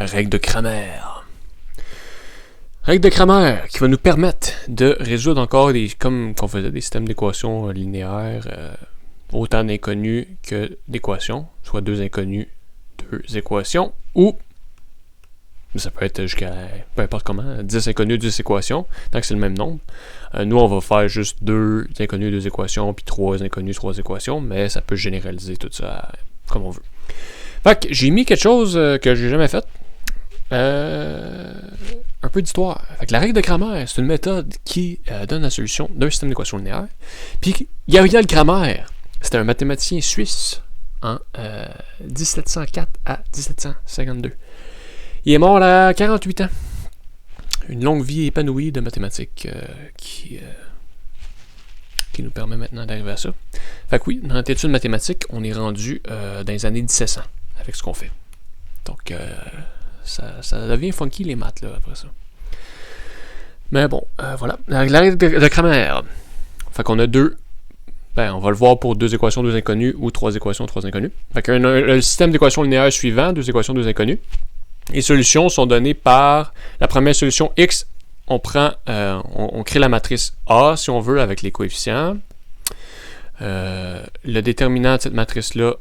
règle de Cramer. Règle de Cramer qui va nous permettre de résoudre encore comme qu'on faisait des systèmes d'équations linéaires, autant d'inconnus que d'équations, soit deux inconnus, deux équations, ou ça peut être jusqu'à peu importe comment, 10 inconnus, 10 équations, tant que c'est le même nombre. Nous, on va faire juste 2 inconnus, 2 équations, puis 3 inconnus, 3 équations, mais ça peut généraliser tout ça comme on veut. Fait que j'ai mis quelque chose que j'ai jamais fait. Un peu d'histoire. Fait que la règle de Cramer, c'est une méthode qui donne la solution d'un système d'équations linéaires. Puis Gabriel Cramer, c'était un mathématicien suisse en 1704 à 1752. Il est mort à 48 ans. Une longue vie épanouie de mathématiques qui nous permet maintenant d'arriver à ça. Fait que oui, dans notre étude mathématique, on est rendu dans les années 1700 avec ce qu'on fait. Donc, ça devient funky les maths là, après ça. Mais bon, voilà. La règle de Cramer. Fait qu'on a deux. On va le voir pour 2 équations, 2 inconnus ou 3 équations, 3 inconnus. Fait que le système d'équations linéaires suivant, 2 équations, 2 inconnus. Les solutions sont données par la première solution x. On crée la matrice A, si on veut, avec les coefficients. Le déterminant de cette matrice-là,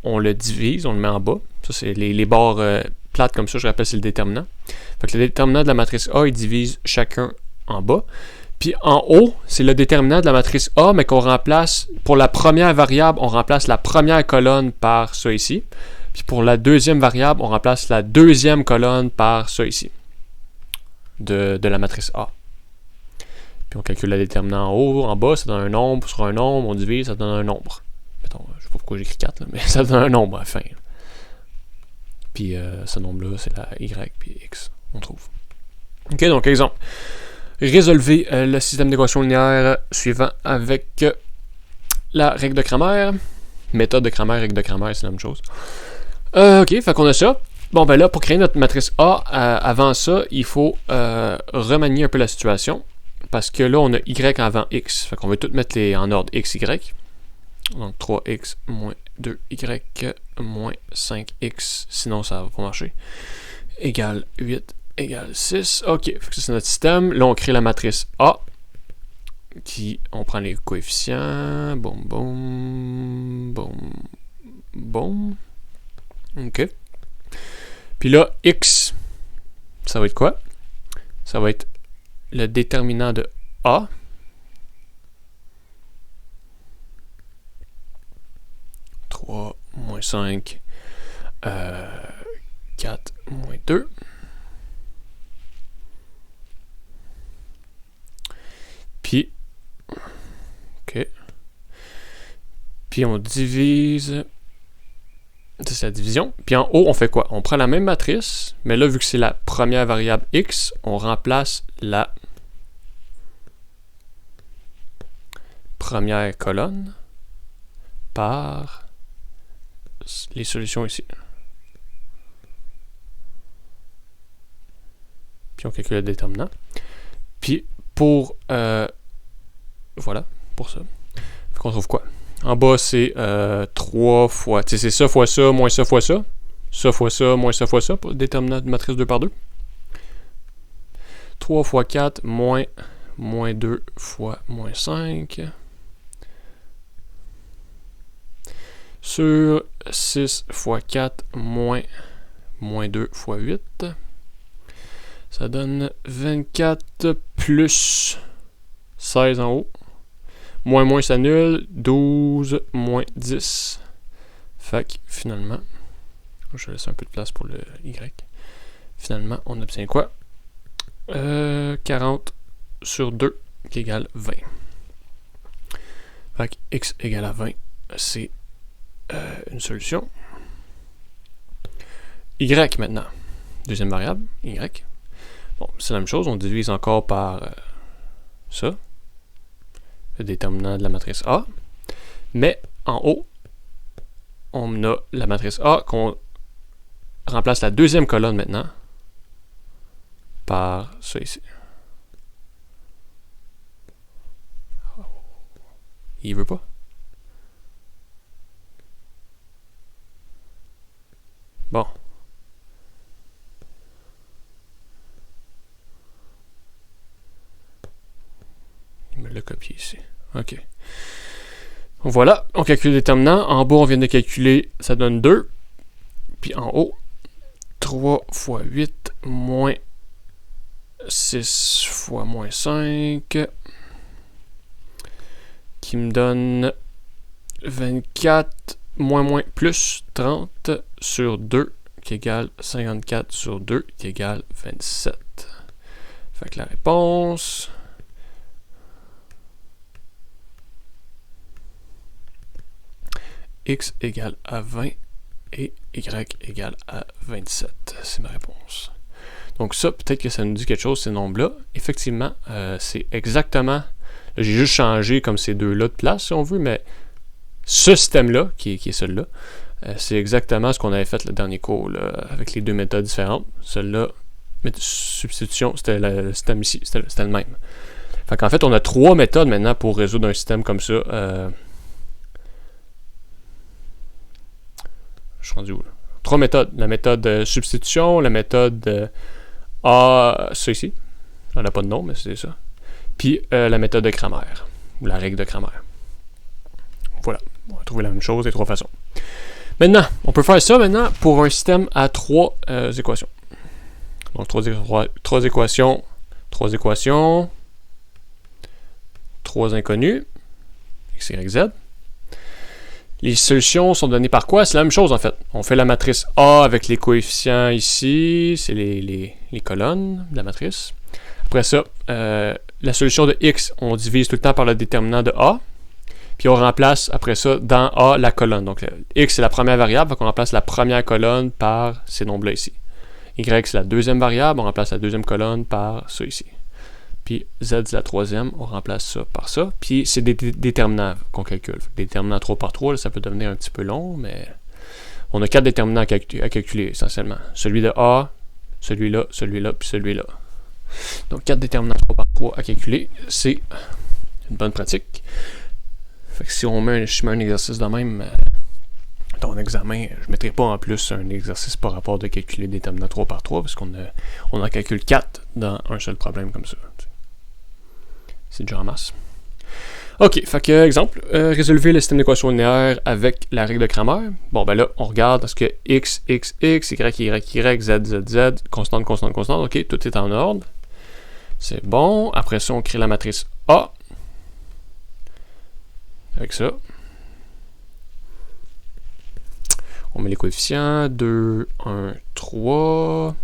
on le divise, on le met en bas. Ça, c'est les barres plates comme ça, je rappelle, c'est le déterminant. Fait que le déterminant de la matrice A, il divise chacun en bas. Puis en haut, c'est le déterminant de la matrice A, mais qu'on remplace, pour la première variable, on remplace la première colonne par ça ici. Puis pour la deuxième variable, on remplace la deuxième colonne par ça ici, de la matrice A. Puis on calcule le déterminant en haut, en bas, ça donne un nombre sur un nombre, on divise, ça donne un nombre. Mettons, je sais pas pourquoi j'écris 4, là, mais ça donne un nombre à la fin. Puis ce nombre-là, c'est la Y puis X, on trouve. Ok, donc exemple. Résolvez le système d'équations linéaires suivant avec la règle de Cramer. Méthode de Cramer, règle de Cramer, c'est la même chose. Ok, fait qu'on a ça. Bon, ben là, pour créer notre matrice A, avant ça, il faut remanier un peu la situation. Parce que là, on a Y avant X. Fait qu'on va tout mettre en ordre X, Y. Donc 3X moins 2Y moins 5X. Sinon, ça va pas marcher. Égale 8 égale 6. Ok, fait que ça, c'est notre système. Là, on crée la matrice A. On prend les coefficients. Boum, boum, boum, boum. Ok. Puis là, X, ça va être quoi? Ça va être le déterminant de A. Moins 5, 4, moins 2. Puis, ok. Puis on divise. Ça, c'est la division. Puis en haut, on fait quoi? On prend la même matrice, mais là, vu que c'est la première variable x, on remplace la première colonne par les solutions ici. Puis on calcule le déterminant. Puis pour voilà, pour ça. Fait qu'on trouve quoi? En bas, c'est 3 fois. Tu sais, c'est ça fois ça, moins ça fois ça. Ça fois ça, moins ça fois ça, pour le déterminant de matrice 2 par 2. 3 fois 4, moins 2 fois moins 5. Sur 6 fois 4, moins 2 fois 8. Ça donne 24 plus 16 en haut. Moins s'annule. 12 moins 10. Fait que finalement, je vais laisser un peu de place pour le Y. Finalement, on obtient quoi? 40 sur 2 qui égale 20. Fait que X égale à 20, c'est une solution. Y maintenant. Deuxième variable, Y. Bon, c'est la même chose, on divise encore par ça. Le déterminant de la matrice A. Mais en haut, on a la matrice A qu'on remplace la deuxième colonne maintenant par ça ici. Il veut pas. Bon. copier ici. OK. Voilà, on calcule le déterminant. En bas, on vient de calculer, ça donne 2. Puis en haut, 3 fois 8 moins 6 fois moins 5 qui me donne 24 moins plus 30 sur 2 qui égale 54 sur 2 qui égale 27. Fait que la réponse... X égale à 20 et Y égale à 27. C'est ma réponse. Donc ça, peut-être que ça nous dit quelque chose, ces nombres-là. Effectivement, c'est exactement... J'ai juste changé comme ces deux-là de place, si on veut, mais ce système-là, qui est celui-là, c'est exactement ce qu'on avait fait le dernier cours, là, avec les deux méthodes différentes. Celle-là, substitution, c'était le système ici, c'était le même. Fait qu'en fait, on a 3 méthodes maintenant pour résoudre un système comme ça. Je suis rendu où, là? 3 méthodes. La méthode substitution, la méthode A, ça ici. Elle n'a pas de nom, mais c'est ça. Puis la méthode de Cramer, ou la règle de Cramer. Voilà. On va trouver la même chose des 3 façons. Maintenant, on peut faire ça maintenant pour un système à 3 équations. Donc 3 équations, 3 équations, 3 inconnus, x, y, z. Les solutions sont données par quoi? C'est la même chose en fait. On fait la matrice A avec les coefficients ici, c'est les colonnes de la matrice. Après ça, la solution de x, on divise tout le temps par le déterminant de A. Puis on remplace après ça dans A la colonne. Donc x c'est la première variable, donc on remplace la première colonne par ces nombres-là ici. Y c'est la deuxième variable, on remplace la deuxième colonne par ça ici. Puis z c'est la troisième, on remplace ça par ça. Puis c'est des déterminants qu'on calcule. Déterminant 3 par 3, là, ça peut devenir un petit peu long, mais on a 4 déterminants à calculer essentiellement. Celui de A, celui-là, celui-là, puis celui-là. Donc 4 déterminants 3 par 3 à calculer, c'est une bonne pratique. Fait que si je mets un exercice de même dans un examen, je ne mettrai pas en plus un exercice par rapport de calculer des déterminants 3 par 3 parce qu'on en calcule 4 dans un seul problème comme ça. C'est déjà en masse. OK, fait que, exemple, résolver le système d'équations linéaires avec la règle de Cramer. Bon, ben là, on regarde est-ce que x, x, x, y, y, y, z, z, z, constante, constante, constante. OK, tout est en ordre. C'est bon. Après ça, on crée la matrice A. Avec ça. On met les coefficients. 2, 1, 3,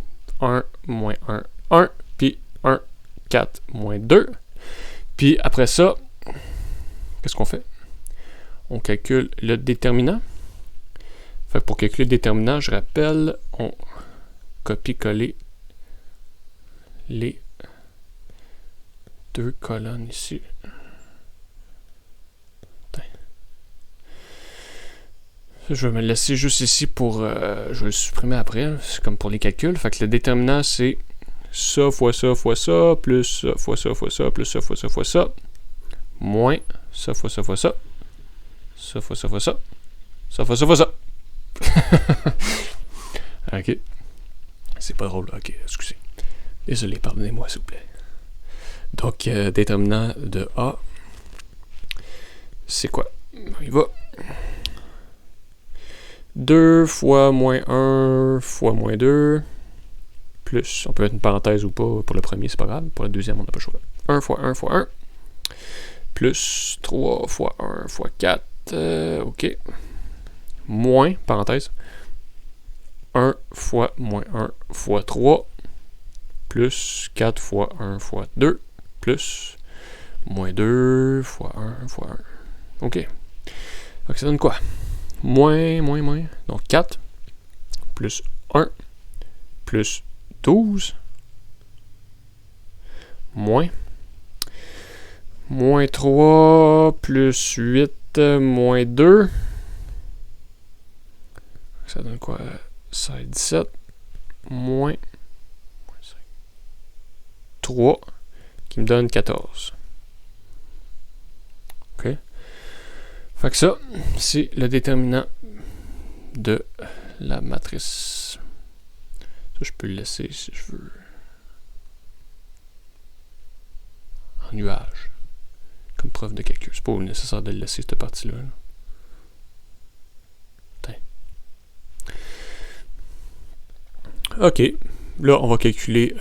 1, moins 1, 1, puis 1, 4, moins 2. Puis après ça, qu'est-ce qu'on fait? On calcule le déterminant. Fait que pour calculer le déterminant, je rappelle, on copie-coller les 2 colonnes ici. Je vais me laisser juste ici pour... je vais le supprimer après, c'est comme pour les calculs. Fait que le déterminant, c'est ça fois ça fois ça, plus ça fois ça fois ça, plus ça fois ça fois ça, moins ça fois ça fois ça, ça fois ça fois ça, ça fois ça fois ça. OK. C'est pas drôle, OK, excusez. Désolé, pardonnez-moi, s'il vous plaît. Donc, déterminant de A, c'est quoi? Il va... 2 fois moins 1 fois moins 2, plus, on peut mettre une parenthèse ou pas, pour le premier, c'est pas grave, pour le deuxième, on n'a pas le choix. 1 fois 1 fois 1, plus 3 fois 1 fois 4, OK, moins, parenthèse, 1 fois moins 1 fois 3, plus 4 fois 1 fois 2, plus moins 2 fois 1 fois 1. OK. Donc ça donne quoi? Moins. Donc 4, plus 1, plus 12, moins 3, plus 8, moins 2. Ça donne quoi? Ça est 17, moins 3, qui me donne 14. OK? Fait que ça, c'est le déterminant de la matrice. Ça, je peux le laisser si je veux. En nuage. comme preuve de calcul. C'est pas nécessaire de le laisser, cette partie-là. OK. Là, on va calculer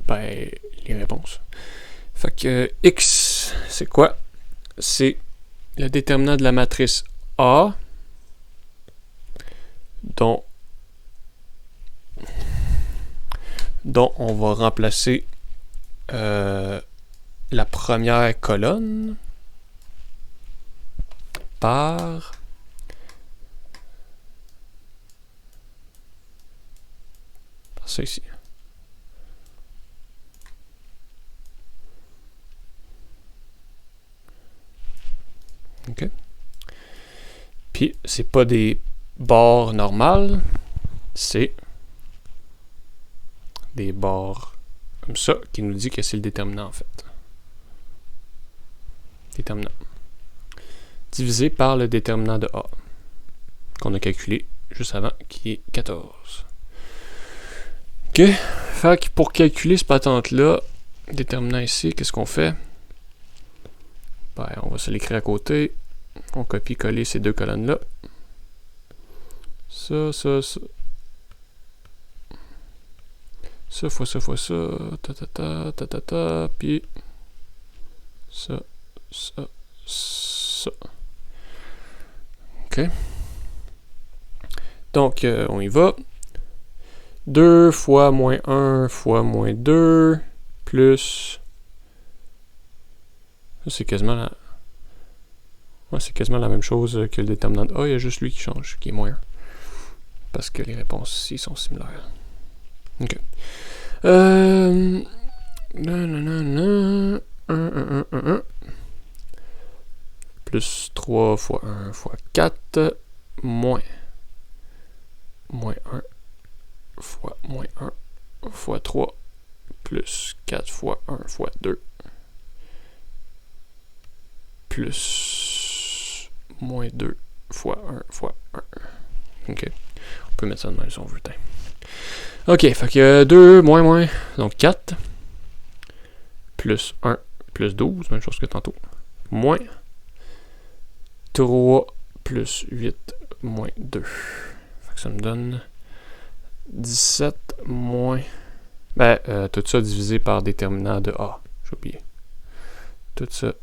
les réponses. Fait que X, c'est quoi? C'est le déterminant de la matrice A dont on va remplacer la première colonne par ça ici. OK. Puis, c'est pas des barres normales, c'est des barres comme ça qui nous dit que c'est le déterminant en fait. Déterminant. Divisé par le déterminant de A qu'on a calculé juste avant, qui est 14. OK. Fait que pour calculer ce patente-là, déterminant ici, qu'est-ce qu'on fait? Ben, on va se l'écrire à côté. On copie-coller ces deux colonnes-là. Ça. Ça fois ça, puis ça. OK. Donc, on y va. 2 fois moins 1 fois moins 2 plus... C'est quasiment la... Ouais, c'est quasiment la même chose que le déterminant de A. Il y a juste lui qui change, qui est moins 1. Parce que les réponses ici sont similaires. OK. 1. Plus 3 fois 1 fois 4 moins 1 fois moins 1 fois 3 plus 4 fois 1 fois 2 plus moins 2 fois 1 fois 1. OK. On peut mettre ça de même si on veut. OK, fait que 2 moins, donc 4 plus 1 plus 12, même chose que tantôt, moins 3 plus 8 moins 2. Fait que ça me donne 17 moins... tout ça divisé par déterminant de A. J'ai oublié. Tout ça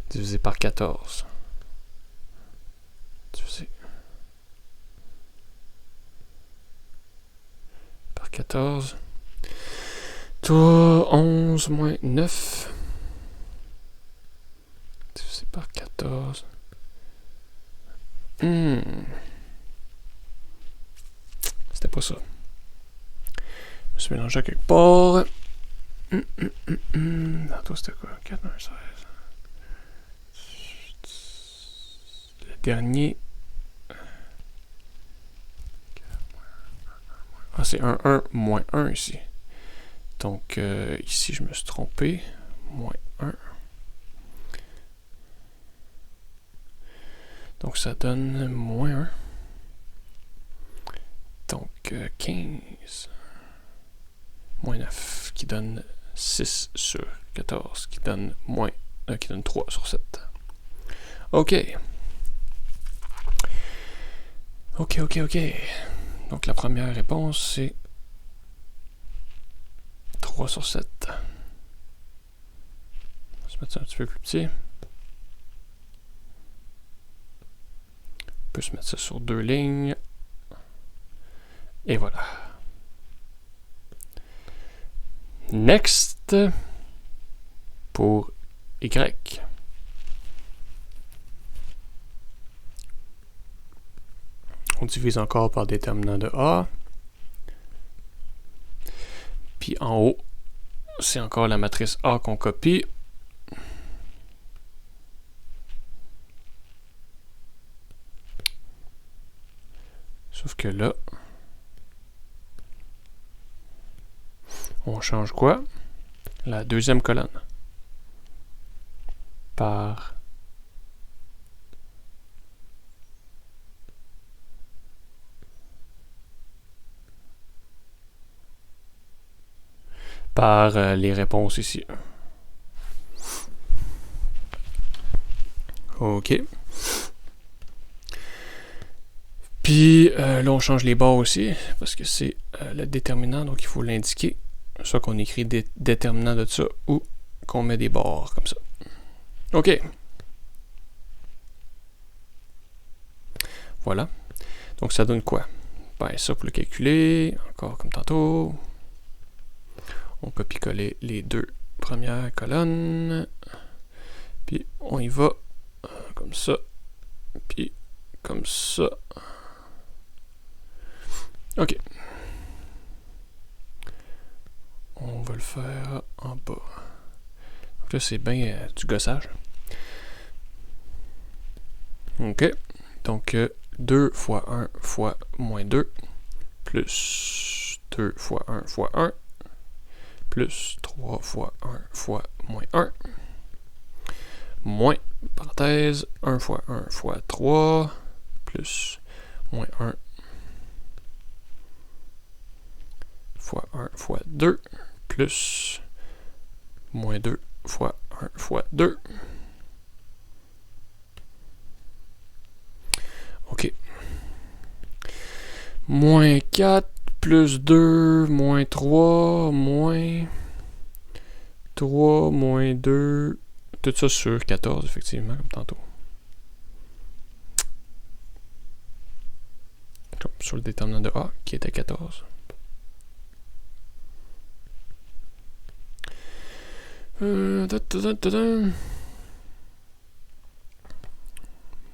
divisé par 14. Divisé par 14. Toi, 11 moins 9. Divisé par 14. C'était pas ça. Je me suis mélangé à quelque part. Toi, c'était quoi? 4, 1, 16. Le dernier. Ah, c'est 1, 1, moins 1 ici. Donc, ici, je me suis trompé. Moins 1. Donc, ça donne moins 1. Donc, 15. Moins 9, qui donne 6 sur 14, qui donne qui donne 3 sur 7. OK. Donc, la première réponse, c'est 3 sur 7. On va se mettre ça un petit peu plus petit. On peut se mettre ça sur 2 lignes. Et voilà. Next, pour Y. On divise encore par déterminant de A. Puis en haut, c'est encore la matrice A qu'on copie. Sauf que là, on change quoi? La deuxième colonne. Par par les réponses ici. OK. Puis là, on change les barres aussi, parce que c'est le déterminant, donc il faut l'indiquer. Soit qu'on écrit déterminant de ça, ou qu'on met des barres, comme ça. OK. Voilà. Donc ça donne quoi? Ben ça, pour le calculer, encore comme tantôt, on copie-coller les deux premières colonnes, puis on y va comme ça, puis comme ça. OK. On va le faire en bas. Donc là, c'est bien du gossage. OK. Donc, 2 fois 1 fois moins 2, plus 2 fois 1 fois 1, plus 3 fois 1 fois moins 1, moins, parenthèse, 1 fois 1 fois 3, plus moins 1 fois 1 fois 2, plus moins 2 fois 1 fois 2. OK. Moins 4, plus 2, moins 3, moins 3, moins 2. Tout ça sur 14, effectivement, comme tantôt. Sur le déterminant de A, qui était 14.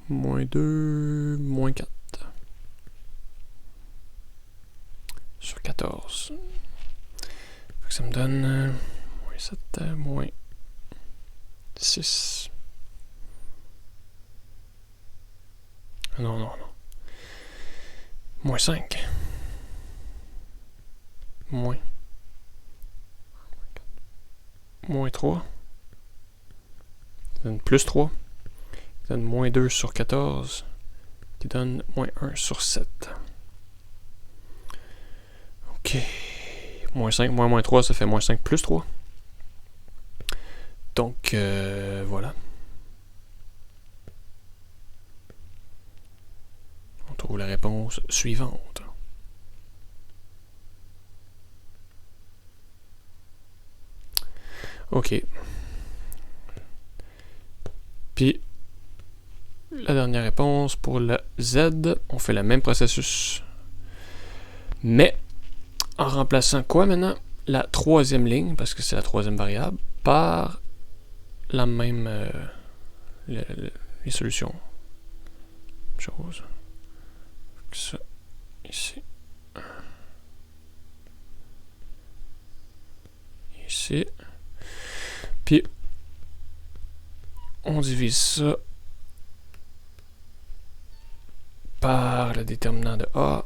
Moins 2, moins 4. Sur 14. Ça me donne moins 7, moins 6. Non, non, non. Moins 5. Moins 3. Ça donne plus 3. Ça donne moins 2 sur 14. Qui donne moins 1 sur 7. OK. Moins 5, moins 3, ça fait moins 5 plus 3. Donc, voilà. On trouve la réponse suivante. OK. Puis, la dernière réponse pour le Z, on fait le même processus. Mais, en remplaçant quoi maintenant? La troisième ligne, parce que c'est la troisième variable, par la même les solutions. Chose. Ça, ici. Ici. Puis, on divise ça par le déterminant de A.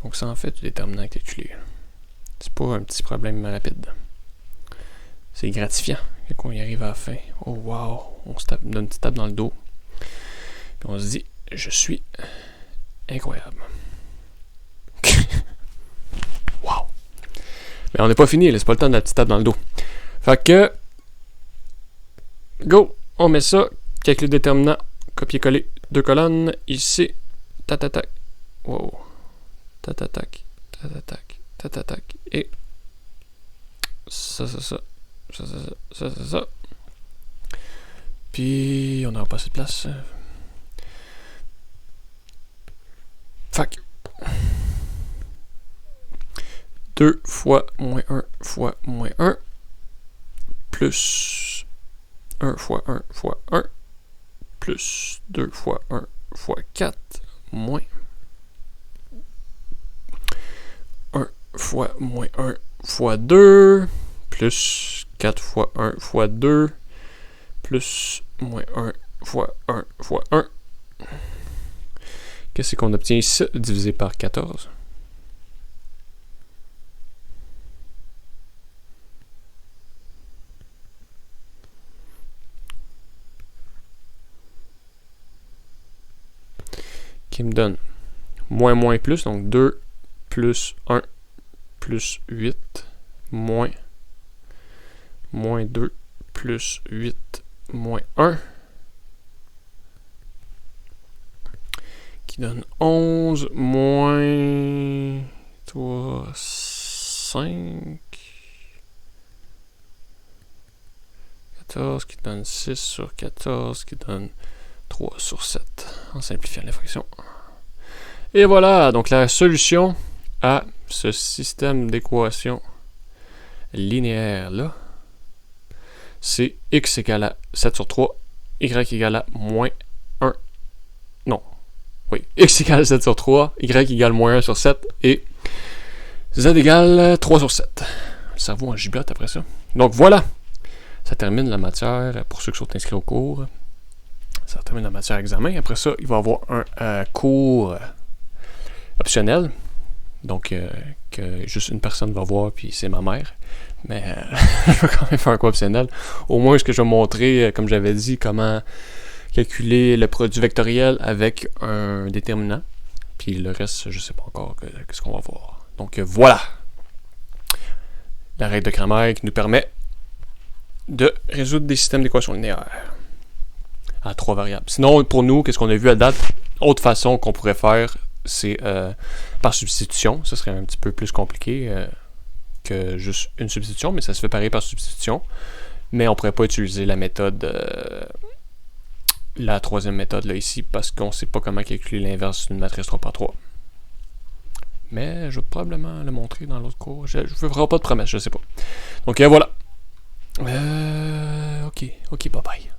Donc, ça en fait du déterminant calculé. C'est pas un petit problème rapide. C'est gratifiant quand on y arrive à la fin. Oh wow! On se donne une petite tape dans le dos. Puis on se dit, je suis incroyable. Wow! Mais on n'est pas fini, c'est pas le temps de la petite tape dans le dos. Fait que, go! On met ça, calcul déterminant, copier-coller, 2 colonnes, ici, tatatac, wow, tatatac, tatatac, tatatac, et ça. Puis, on n'aura pas assez de place. Fac. 2 fois moins 1 fois moins 1 plus 1 fois 1 fois 1 plus 2 fois 1 fois 4 moins 1 fois moins 1 fois 2 plus 4 fois 1 fois 2 plus moins 1 fois 1 fois 1. Qu'est-ce qu'on obtient ici divisé par 14? Qui me donne moins plus, donc 2 plus 1 plus 8 moins 2 plus 8 moins 1 qui donne 11 moins 3, 5, 14 qui donne 6 sur 14 qui donne 3 sur 7 en simplifiant la fraction. Et voilà, donc la solution à ce système d'équations linéaire là, c'est x égale à 7 sur 3, y égale à moins 1. Non. Oui, x égale à 7 sur 3, y égale moins 1 sur 7 et z égale 3 sur 7. Le cerveau en gigote après ça. Donc voilà, ça termine la matière pour ceux qui sont inscrits au cours. Ça termine la matière examen. Après ça, il va y avoir un cours optionnel. Donc, que juste une personne va voir, puis c'est ma mère. Mais je vais quand même faire un cours optionnel. Au moins, ce que je vais montrer, comme j'avais dit, comment calculer le produit vectoriel avec un déterminant. Puis le reste, je ne sais pas encore ce qu'on va voir. Donc, voilà. La règle de Cramer qui nous permet de résoudre des systèmes d'équations linéaires à 3 variables. Sinon, pour nous, qu'est-ce qu'on a vu à date? Autre façon qu'on pourrait faire, c'est par substitution. Ça serait un petit peu plus compliqué que juste une substitution, mais ça se fait pareil par substitution. Mais on ne pourrait pas utiliser la méthode, la troisième méthode là ici, parce qu'on ne sait pas comment calculer l'inverse d'une matrice 3x3. Mais je vais probablement le montrer dans l'autre cours. Je ne ferai pas de promesse, je ne sais pas. Donc voilà. Ok, bye bye.